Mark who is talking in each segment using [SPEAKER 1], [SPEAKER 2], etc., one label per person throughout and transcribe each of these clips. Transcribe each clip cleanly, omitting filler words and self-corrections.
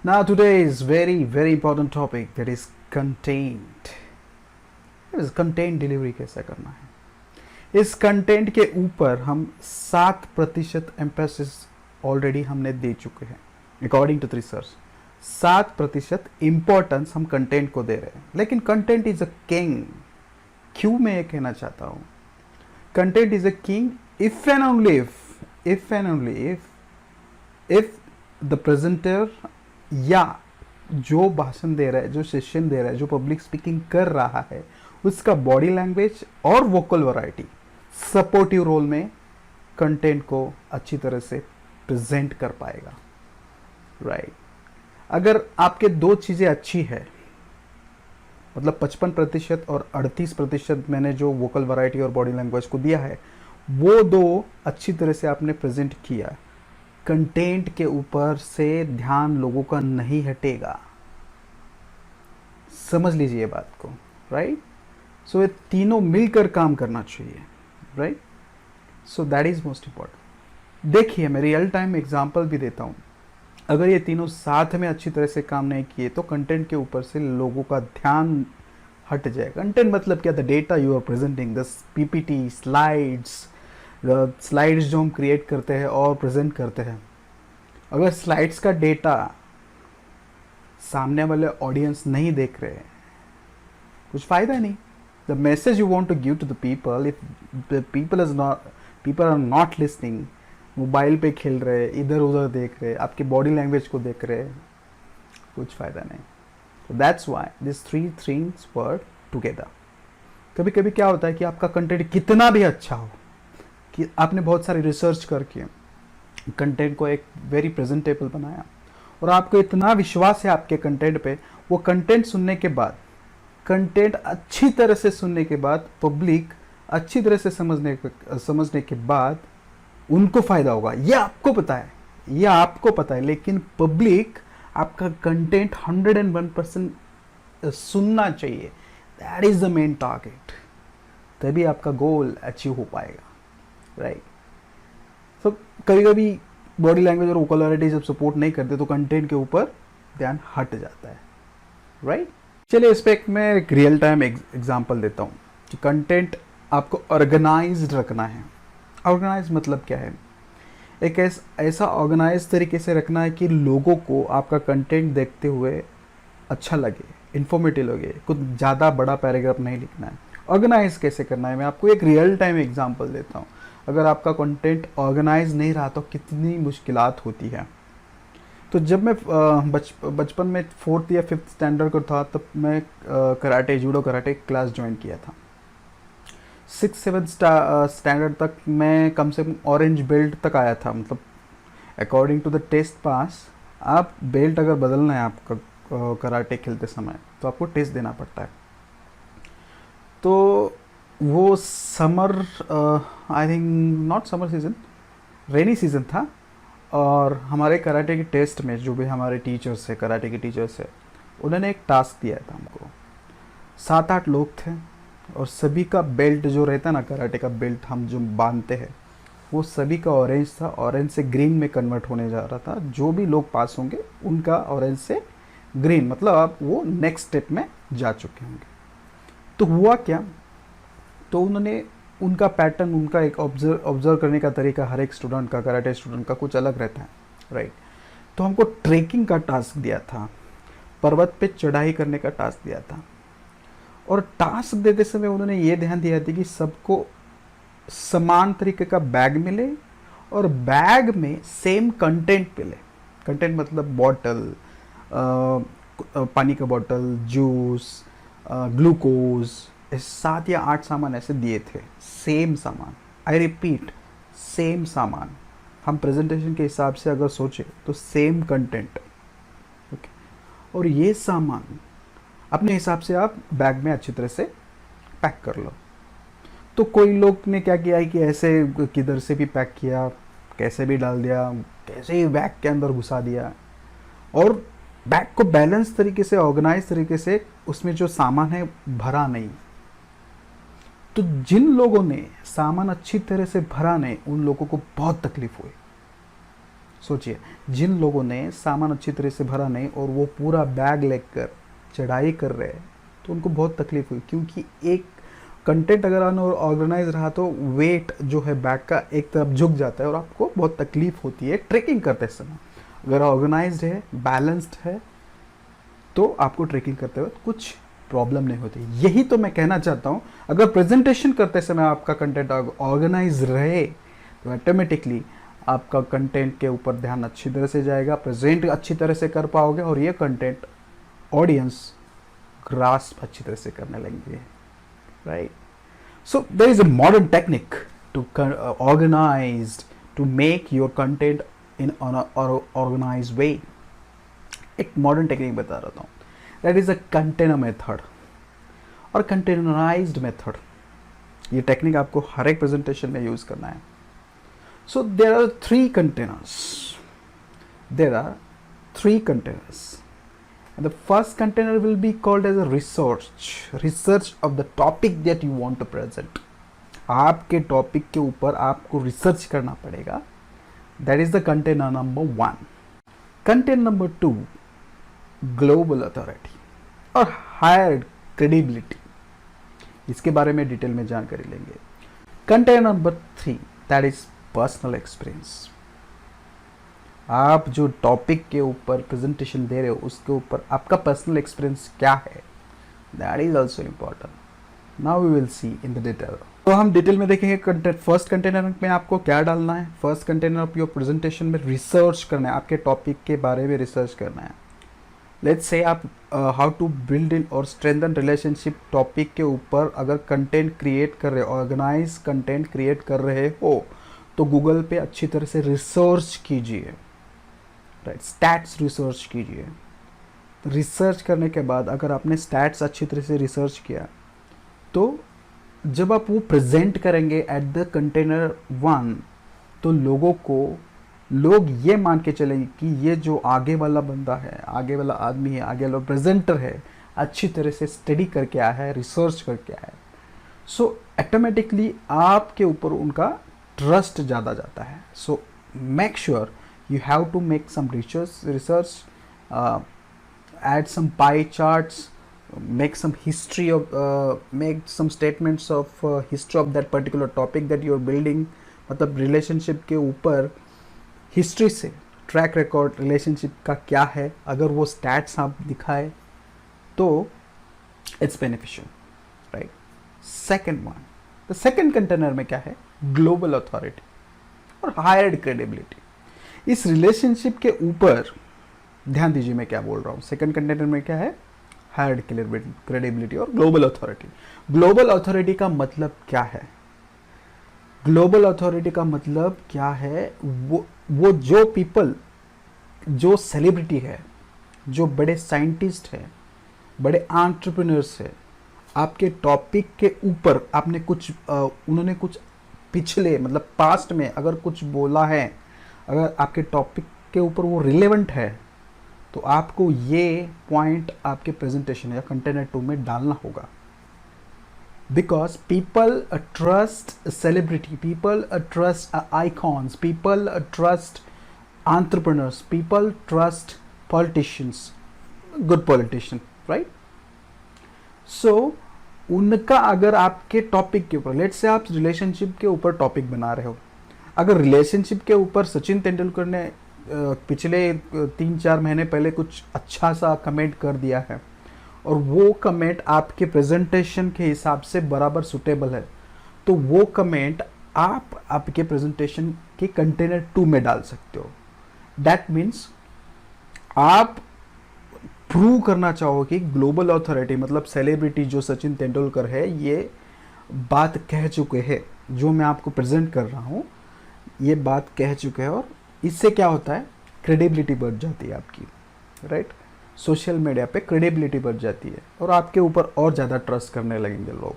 [SPEAKER 1] Now today is very important topic, that is content. Content delivery कैसे करना है, इस कंटेंट के ऊपर हम 7% एम्फेसिस ऑलरेडी हमने दे चुके हैं। अकॉर्डिंग टू रिसर्च 7% इंपॉर्टेंस हम कंटेंट को दे रहे हैं। लेकिन कंटेंट इज अ किंग। क्यों मैं ये कहना चाहता हूँ, content is a king if and only if the presenter या जो भाषण दे रहा है, जो सेशन दे रहा है, जो पब्लिक स्पीकिंग कर रहा है, उसका बॉडी लैंग्वेज और वोकल वैरायटी सपोर्टिव रोल में कंटेंट को अच्छी तरह से प्रेजेंट कर पाएगा। राइट अगर आपके दो चीज़ें अच्छी है, मतलब 55% और 38% मैंने जो वोकल वैरायटी और बॉडी लैंग्वेज को दिया है, वो दो अच्छी तरह से आपने प्रेजेंट किया, कंटेंट के ऊपर से ध्यान लोगों का नहीं हटेगा। समझ लीजिए बात को। राइट सो ये तीनों मिलकर काम करना चाहिए। Right so that is most important. देखिए मैं रियल टाइम एग्जांपल भी देता हूँ। अगर ये तीनों साथ में अच्छी तरह से काम नहीं किए तो कंटेंट के ऊपर से लोगों का ध्यान हट जाएगा। कंटेंट मतलब क्या, the data you are presenting, the PPT slides जो हम क्रिएट करते हैं और प्रेजेंट करते हैं, अगर स्लाइड्स का डेटा सामने वाले ऑडियंस नहीं देख रहे हैं, कुछ फायदा नहीं। The message you want to give to the people, if the people are not listening, mobile पे खेल रहे, इधर उधर देख रहे, आपके बॉडी लैंग्वेज को देख रहे, कुछ फायदा नहीं। So that's why these three things work together. कभी कभी क्या होता है कि आपका कंटेंट कितना भी अच्छा हो, कि आपने बहुत सारी रिसर्च करके कंटेंट को एक वेरी प्रेजेंटेबल बनाया और आपको इतना विश्वास है आपके कंटेंट पे, वो कंटेंट सुनने के बाद, कंटेंट अच्छी तरह से सुनने के बाद, पब्लिक अच्छी तरह से समझने के बाद उनको फायदा होगा, ये आपको पता है, ये आपको पता है। लेकिन पब्लिक आपका कंटेंट 101% सुनना चाहिए। That is the main target, तभी आपका गोल अचीव हो पाएगा। राइट तो कभी कभी बॉडी लैंग्वेज और वोकैब्युलरी जब सपोर्ट नहीं करते तो कंटेंट के ऊपर ध्यान हट जाता है। राइट चलिए इस पे मैं एक रियल टाइम एग्जांपल देता हूँ कि कंटेंट आपको ऑर्गेनाइज्ड रखना है। ऑर्गेनाइज मतलब क्या है, एक ऐसा ऑर्गेनाइज तरीके से रखना है कि लोगों को आपका कंटेंट देखते हुए अच्छा लगे, इन्फॉर्मेटिव लगे, कुछ ज़्यादा बड़ा पैराग्राफ नहीं लिखना है। ऑर्गेनाइज कैसे करना है, मैं आपको एक रियल टाइम एग्जांपल देता हूँ। अगर आपका कंटेंट ऑर्गेनाइज नहीं रहा तो कितनी मुश्किलात होती है। तो जब मैं बचपन में 4th या 5th स्टैंडर्ड का था, तब मैं जूडो कराटे क्लास ज्वाइन किया था। 6th-7th स्टैंडर्ड तक मैं कम से कम ऑरेंज बेल्ट तक आया था। मतलब according to the test pass, आप बेल्ट अगर बदलना है आपका कराटे खेलते समय तो आपको टेस्ट देना पड़ता है। तो वो summer, I think not summer season, rainy season था, और हमारे कराटे के टेस्ट में जो भी हमारे टीचर्स है, कराटे के टीचर्स है, उन्होंने एक टास्क दिया था हमको। 7-8 लोग थे और सभी का बेल्ट जो रहता है ना, कराटे का बेल्ट हम जो बांधते हैं, वो सभी का ऑरेंज था। ऑरेंज से ग्रीन में कन्वर्ट होने जा रहा था। जो भी लोग पास होंगे उनका ऑरेंज से ग्रीन, मतलब आप वो नेक्स्ट स्टेप में जा चुके होंगे। तो हुआ क्या, तो उन्होंने उनका पैटर्न, उनका एक ऑब्जर्व करने का तरीका हर एक स्टूडेंट का, कराटे स्टूडेंट का कुछ अलग रहता है। राइट तो हमको ट्रेकिंग का टास्क दिया था, पर्वत पे चढ़ाई करने का टास्क दिया था। और टास्क देते समय उन्होंने ये ध्यान दिया था कि सबको समान तरीके का बैग मिले और बैग में सेम कंटेंट मिले। कंटेंट मतलब बॉटल, पानी का बॉटल, जूस, ग्लूकोज, 7 या 8 सामान ऐसे दिए थे। सेम सामान, आई रिपीट, सेम सामान। हम प्रेजेंटेशन के हिसाब से अगर सोचे तो सेम कंटेंट, ओके, और ये सामान अपने हिसाब से आप बैग में अच्छी तरह से पैक कर लो। तो कोई लोग ने क्या किया है कि ऐसे किधर से भी पैक किया, कैसे भी डाल दिया, कैसे ही बैग के अंदर घुसा दिया, और बैग को बैलेंस तरीके से, ऑर्गेनाइज तरीके से उसमें जो सामान है भरा नहीं। तो जिन लोगों ने सामान अच्छी तरह से भरा नहीं, उन लोगों को बहुत तकलीफ हुई। सोचिए, जिन लोगों ने सामान अच्छी तरह से भरा नहीं और वो पूरा बैग लेकर चढ़ाई कर रहे हैं, तो उनको बहुत तकलीफ हुई, क्योंकि एक कंटेंट अगर ऑर्गेनाइज रहा तो वेट जो है बैग का एक तरफ झुक जाता है और आपको बहुत तकलीफ होती है ट्रेकिंग करते समय। अगर ऑर्गेनाइज्ड है, बैलेंस्ड है, तो आपको ट्रेकिंग करते वक्त कुछ प्रॉब्लम नहीं होती। यही तो मैं कहना चाहता हूँ। अगर प्रेजेंटेशन करते समय आपका कंटेंट ऑर्गेनाइज रहे तो ऑटोमेटिकली आपका कंटेंट के ऊपर ध्यान अच्छी तरह से जाएगा, प्रेजेंट अच्छी तरह से कर पाओगे और ये कंटेंट ऑडियंस ग्रास्प अच्छी तरह से करने लगेंगे, right? So there is a modern technique to organised to make your content in organised way. एक मॉडर्न टेक्निक बता रहा हूँ, that is a container method और कंटेनराइज्ड मेथड। ये टेक्निक आपको हर एक प्रेजेंटेशन में यूज करना है। So there are three containers, and the first container will be called as a research of the topic that you want to present. आपके topic के ऊपर आपको रिसर्च करना पड़ेगा, that is the container number 1. container number 2, global authority और higher credibility, इसके बारे में डिटेल में जानकारी लेंगे। Container number 3, that is personal experience. आप जो टॉपिक के ऊपर प्रेजेंटेशन दे रहे हो उसके ऊपर आपका पर्सनल एक्सपीरियंस क्या है, that is also important. Now we will see in the detail. तो हम डिटेल में देखेंगे कंटेंट। फर्स्ट कंटेनर में आपको क्या डालना है। First container of your presentation में रिसर्च करना है, आपके टॉपिक के बारे में रिसर्च करना है। लेट्स से आप हाउ टू बिल्ड इन और स्ट्रेंथन रिलेशनशिप टॉपिक के ऊपर अगर कंटेंट क्रिएट कर रहे हो, ऑर्गेनाइज कंटेंट क्रिएट कर रहे हो, तो गूगल पे अच्छी तरह से रिसर्च कीजिए, राइट? स्टैट्स रिसर्च कीजिए। रिसर्च करने के बाद अगर आपने स्टैट्स अच्छी तरह से रिसर्च किया, तो जब आप वो प्रेजेंट करेंगे एट द कंटेनर 1, तो लोग ये मान के चलेंगे कि ये जो आगे वाला बंदा है, आगे वाला आदमी है, आगे वाला प्रेजेंटर है, अच्छी तरह से स्टडी करके आया है, रिसर्च करके आया है। सो ऑटोमेटिकली आपके ऊपर उनका ट्रस्ट ज़्यादा जाता है। So make sure you have to make some research, add some pie charts, make some history of make some statements of history of that particular topic that you are building। मतलब relationship के ऊपर history से track record relationship का क्या है, अगर वो stats आप दिखाए तो it's beneficial, right? Second one, the second container में क्या है, ग्लोबल अथॉरिटी और हायर क्रेडिबिलिटी। इस रिलेशनशिप के ऊपर ध्यान दीजिए मैं क्या बोल रहा हूँ। सेकंड कंटेनर में क्या है, हायर क्रेडिबिलिटी और ग्लोबल अथॉरिटी। ग्लोबल अथॉरिटी का मतलब क्या है? ग्लोबल अथॉरिटी का मतलब क्या है, वो जो पीपल, जो सेलिब्रिटी है, जो बड़े साइंटिस्ट है, बड़े एंटरप्रेन्योर्स है, आपके टॉपिक के ऊपर आपने कुछ उन्होंने कुछ पिछले मतलब पास्ट में अगर कुछ बोला है, अगर आपके टॉपिक के ऊपर वो रिलेवेंट है, तो आपको ये पॉइंट आपके प्रेजेंटेशन या कंटेनर 2 में डालना होगा। Because people trust celebrity, people trust icons, people trust entrepreneurs, people trust politicians, good politician, right? So उनका अगर आपके टॉपिक के ऊपर, लेट्स से आप रिलेशनशिप के ऊपर टॉपिक बना रहे हो, अगर रिलेशनशिप के ऊपर सचिन तेंदुलकर ने पिछले 3-4 महीने पहले कुछ अच्छा सा कमेंट कर दिया है और वो कमेंट आपके प्रेजेंटेशन के हिसाब से बराबर सुटेबल है, तो वो कमेंट आप आपके प्रेजेंटेशन के कंटेनर 2 में डाल सकते हो। दैट मीन्स आप प्रूव करना चाहो कि ग्लोबल अथॉरिटी मतलब सेलिब्रिटी जो सचिन तेंदुलकर है, ये बात कह चुके हैं, जो मैं आपको प्रेजेंट कर रहा हूँ ये बात कह चुके हैं, और इससे क्या होता है, क्रेडिबिलिटी बढ़ जाती है आपकी, राइट? सोशल मीडिया पे क्रेडिबिलिटी बढ़ जाती है और आपके ऊपर और ज़्यादा ट्रस्ट करने लगेंगे लोग।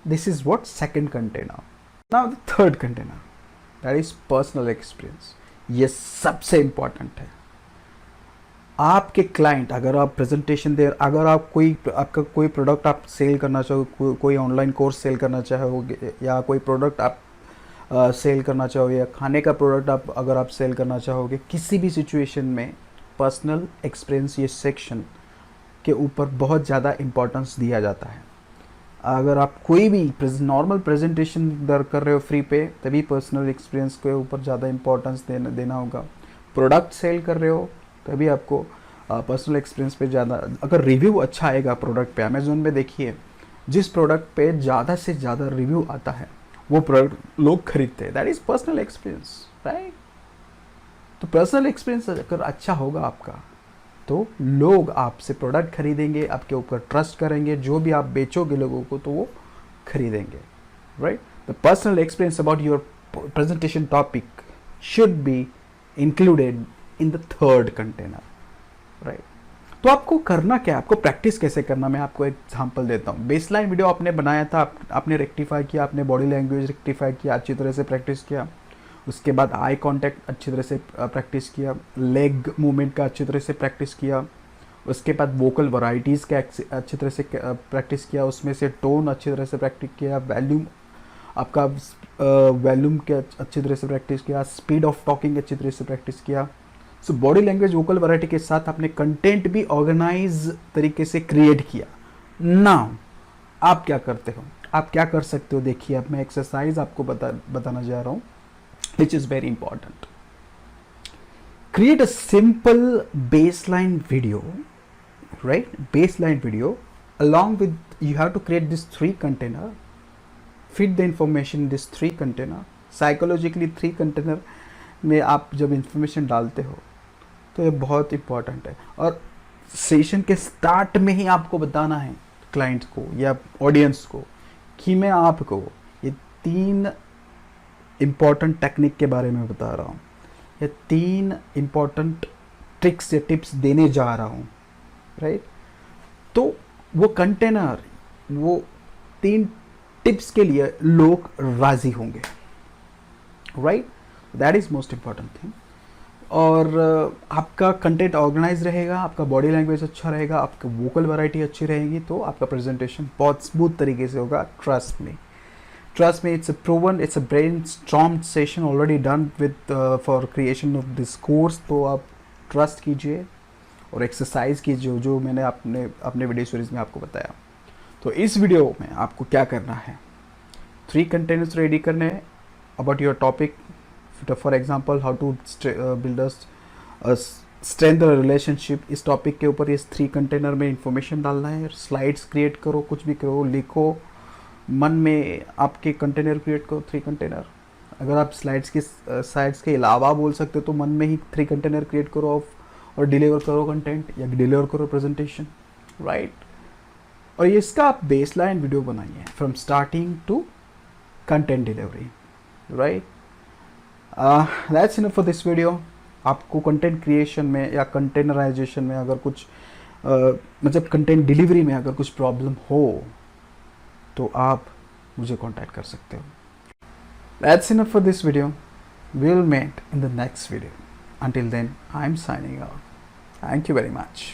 [SPEAKER 1] This is what second container. Now the third container, that is personal experience. ये सबसे इंपॉर्टेंट है। आपके क्लाइंट, अगर आप प्रेजेंटेशन दे, अगर आप आपका कोई प्रोडक्ट आप सेल करना चाहो, कोई ऑनलाइन कोर्स सेल करना चाहोगे, या कोई प्रोडक्ट आप सेल करना चाहोगे या खाने का प्रोडक्ट आप अगर आप सेल करना चाहोगे, किसी भी सिचुएशन में पर्सनल एक्सपीरियंस ये सेक्शन के ऊपर बहुत ज़्यादा इम्पोर्टेंस दिया जाता है। अगर आप कोई भी नॉर्मल प्रेजेंटेशन कर रहे हो फ्री पे, तभी पर्सनल एक्सपीरियंस के ऊपर ज़्यादा इम्पोर्टेंस देना होगा। प्रोडक्ट सेल कर रहे हो तभी आपको पर्सनल एक्सपीरियंस पे ज़्यादा, अगर रिव्यू अच्छा आएगा प्रोडक्ट पे, अमेज़ोन में देखिए जिस प्रोडक्ट पे ज़्यादा से ज़्यादा रिव्यू आता है वो प्रोडक्ट लोग खरीदते हैं। That is personal experience, right. तो पर्सनल एक्सपीरियंस अगर अच्छा होगा आपका तो लोग आपसे प्रोडक्ट खरीदेंगे, आपके ऊपर ट्रस्ट करेंगे, जो भी आप बेचोगे लोगों को तो वो खरीदेंगे, right. The personal experience about your presentation topic should be included in the third container, right. तो आपको करना क्या है, आपको प्रैक्टिस कैसे करना, मैं आपको एक एग्जांपल देता हूँ। बेसलाइन वीडियो आपने बनाया था, आपने रेक्टिफाई किया, आपने बॉडी लैंग्वेज रेक्टिफाई किया, अच्छी तरह से प्रैक्टिस किया। उसके बाद आई कांटेक्ट अच्छी तरह से प्रैक्टिस किया, लेग मूवमेंट का अच्छी तरह से प्रैक्टिस किया। उसके बाद वोकल वैरायटीज़ का अच्छी तरह से प्रैक्टिस किया, उसमें से टोन अच्छी तरह से प्रैक्टिस किया, वॉल्यूम आपका वॉल्यूम के अच्छी तरह से प्रैक्टिस किया, स्पीड ऑफ टॉकिंग अच्छी तरह से प्रैक्टिस किया। So body language vocal variety के साथ आपने कंटेंट भी ऑर्गेनाइज तरीके से क्रिएट किया। नाउ आप क्या करते हो, आप क्या कर सकते हो, देखिए अब मैं एक्सरसाइज आपको बताना जा रहा हूँ which is very important. Create a simple baseline video, right? Baseline video along with, you have to create this 3 container, fit the information in this 3 container. Psychologically 3 container में आप जब इंफॉर्मेशन डालते हो तो ये बहुत इंपॉर्टेंट है, और सेशन के स्टार्ट में ही आपको बताना है क्लाइंट को या ऑडियंस को कि मैं आपको ये 3 इम्पॉर्टेंट टेक्निक के बारे में बता रहा हूँ, या 3 इम्पॉर्टेंट ट्रिक्स या टिप्स देने जा रहा हूँ, राइट। तो वो कंटेनर, वो 3 टिप्स के लिए लोग राजी होंगे, right. That is most important thing. और आपका कंटेंट ऑर्गेनाइज रहेगा, आपका बॉडी लैंग्वेज अच्छा रहेगा, आपका वोकल वैरायटी अच्छी रहेगी, तो आपका प्रेजेंटेशन बहुत स्मूथ तरीके से होगा। Trust me, it's a proven, it's a brainstormed session already done with for creation of this course. तो आप ट्रस्ट कीजिए और एक्सरसाइज कीजिए जो मैंने अपने वीडियो सीरीज में आपको बताया। तो इस वीडियो में आपको क्या करना है, 3 कंटेनर्स रेडी करने हैं about your topic. For example, how to build a strength relationship, इस टॉपिक के ऊपर इस 3 कंटेनर में इंफॉर्मेशन डालना है। स्लाइड्स क्रिएट करो, कुछ भी करो, लिखो, मन में आपके कंटेनर क्रिएट करो 3 कंटेनर। अगर आप स्लाइड्स के अलावा बोल सकते हो तो मन में ही 3 कंटेनर क्रिएट करो और डिलीवर करो कंटेंट या डिलीवर करो प्रेजेंटेशन, राइट। और ये इसका आप बेसलाइन वीडियो बनाइए from starting to content delivery, right. That's enough for this video. आपको कंटेंट क्रिएशन में या कंटेनराइजेशन में अगर कुछ मतलब कंटेंट डिलीवरी में अगर कुछ प्रॉब्लम हो तो आप मुझे कांटेक्ट कर सकते हो। That's enough for this video. We'll meet in the next video. Until then, I'm signing out. Thank you very much.